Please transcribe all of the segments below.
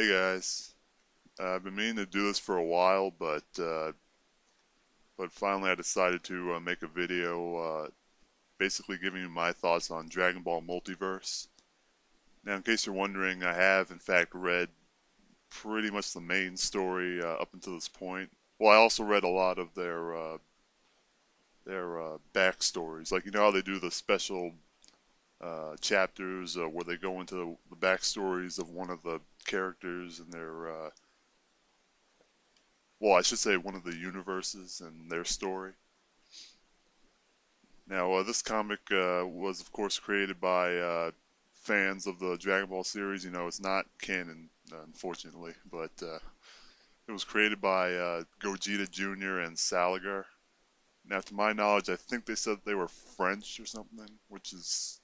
Hey guys, I've been meaning to do this for a while, but finally I decided to make a video, basically giving you my thoughts on Dragon Ball Multiverse. Now, in case you're wondering, I have in fact read pretty much the main story up until this point. Well, I also read a lot of their backstories, like you know how they do the special chapters where they go into the backstories of one of the characters and their well, I should say one of the universes and their story. Now, this comic was, of course, created by fans of the Dragon Ball series. You know, it's not canon, unfortunately, but it was created by Gogeta Jr. and Saligar. Now, to my knowledge, I think they said they were French or something, which is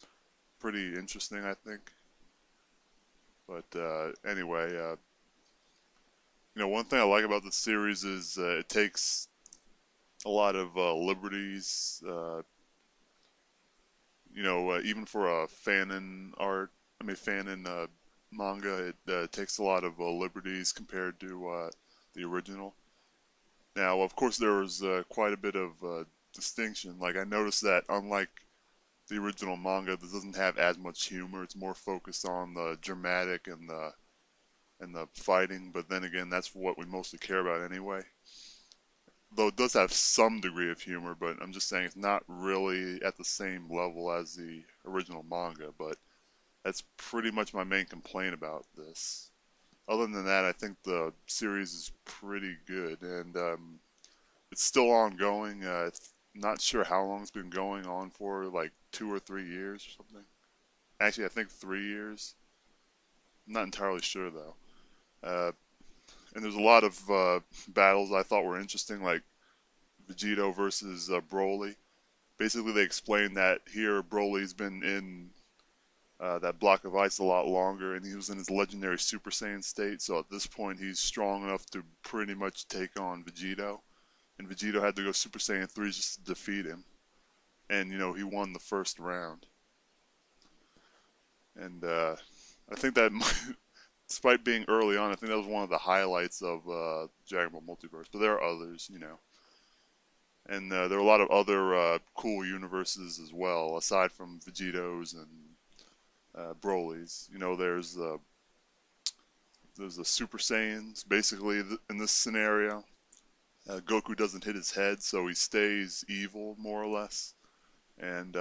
pretty interesting, I think. But anyway, you know, one thing I like about the series is it takes a lot of liberties. You know, even for a fanon art, fanon manga, it takes a lot of liberties compared to the original. Now, of course, there was quite a bit of distinction. Like, I noticed that unlike the original manga, this doesn't have as much humor. It's more focused on the dramatic and the fighting. But then again, that's what we mostly care about anyway. Though it does have some degree of humor, but I'm just saying it's not really at the same level as the original manga, but that's pretty much my main complaint about this. Other than that, I think the series is pretty good, and it's still ongoing. Not sure how long it's been going on for, like 2 or 3 years or something. Actually, I think 3 years. I'm not entirely sure though. And there's a lot of battles I thought were interesting, like Vegito versus Broly. Basically, they explained that here Broly's been in that block of ice a lot longer, and he was in his legendary Super Saiyan state. So at this point, he's strong enough to pretty much take on Vegito. And Vegito had to go Super Saiyan 3 just to defeat him. And you know, he won the first round. And I think that, despite being early on, I think that was one of the highlights of Dragon Ball Multiverse. But there are others, you know. And there are a lot of other cool universes as well, aside from Vegito's and Broly's. You know, there's the Super Saiyans. Basically, in this scenario, Goku doesn't hit his head, so he stays evil more or less. And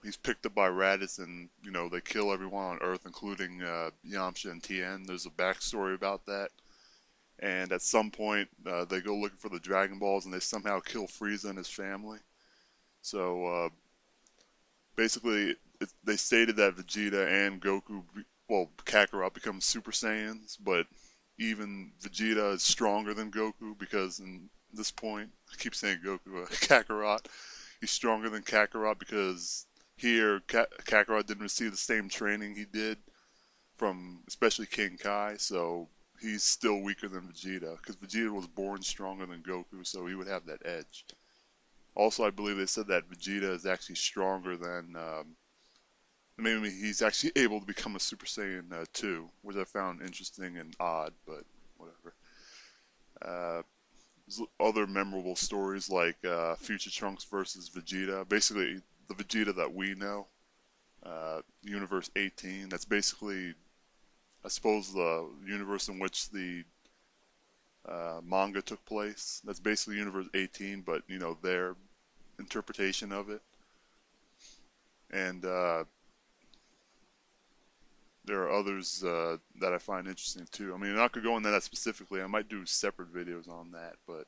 he's picked up by Raditz, and you know they kill everyone on Earth, including Yamcha and Tien. There's a backstory about that. And at some point, they go looking for the Dragon Balls, and they somehow kill Frieza and his family. So basically, they stated that Vegeta and Goku, well, Kakarot become Super Saiyans, but even Vegeta is stronger than Goku because in this point, I keep saying Goku, Kakarot, he's stronger than Kakarot because here Kakarot didn't receive the same training he did from especially King Kai, so he's still weaker than Vegeta because Vegeta was born stronger than Goku, so he would have that edge. Also, I believe they said that Vegeta is actually stronger than. Maybe he's actually able to become a Super Saiyan 2, which I found interesting and odd, but whatever. There's other memorable stories like Future Trunks versus Vegeta. Basically, the Vegeta that we know, Universe 18. That's basically, I suppose, the universe in which the manga took place. That's basically Universe 18, but you know their interpretation of it. And there are others that I find interesting too. I mean, I'm not gonna go into that specifically. I might do separate videos on that, but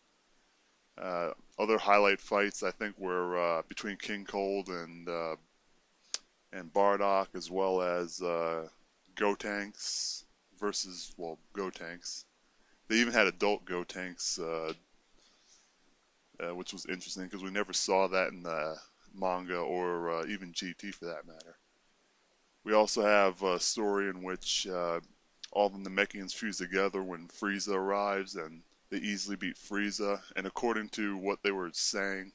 other highlight fights I think were between King Cold and Bardock, as well as Gotenks versus Gotenks. They even had adult Gotenks, which was interesting because we never saw that in the manga or even GT for that matter. We also have a story in which all the Namekians fuse together when Frieza arrives, and they easily beat Frieza. And according to what they were saying,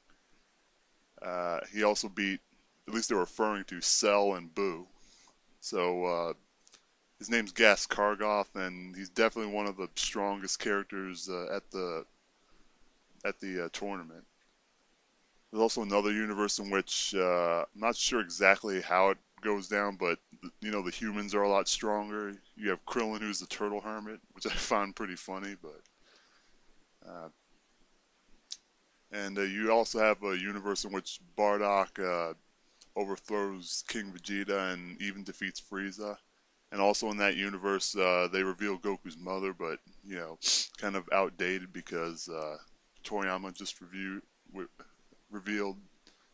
he also beat, at least they were referring to, Cell and Boo. So his name's Gas Kargoth, and he's definitely one of the strongest characters at the tournament. There's also another universe in which I'm not sure exactly how it goes down, but the humans are a lot stronger. You have Krillin, who's the turtle hermit, which I find pretty funny, but uh, and you also have a universe in which Bardock overthrows King Vegeta and even defeats Frieza. And also in that universe, they reveal Goku's mother, but kind of outdated because Toriyama just revealed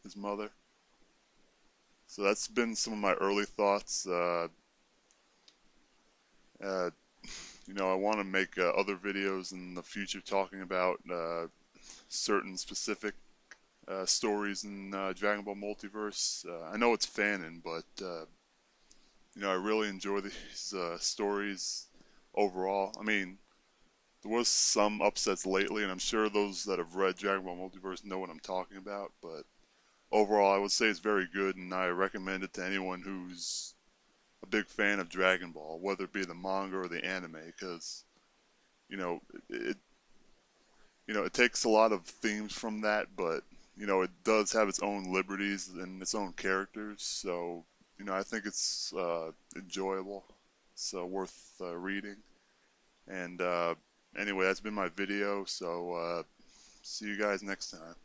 his mother. So that's been some of my early thoughts. Uh, I want to make other videos in the future talking about certain specific stories in Dragon Ball Multiverse. I know it's fanon, but I really enjoy these stories overall. I mean, there was some upsets lately, and I'm sure those that have read Dragon Ball Multiverse know what I'm talking about. But overall, I would say it's very good, and I recommend it to anyone who's a big fan of Dragon Ball, whether it be the manga or the anime, because you know it it takes a lot of themes from that, but it does have its own liberties and its own characters. So I think it's enjoyable, so worth reading. And anyway, that's been my video. So see you guys next time.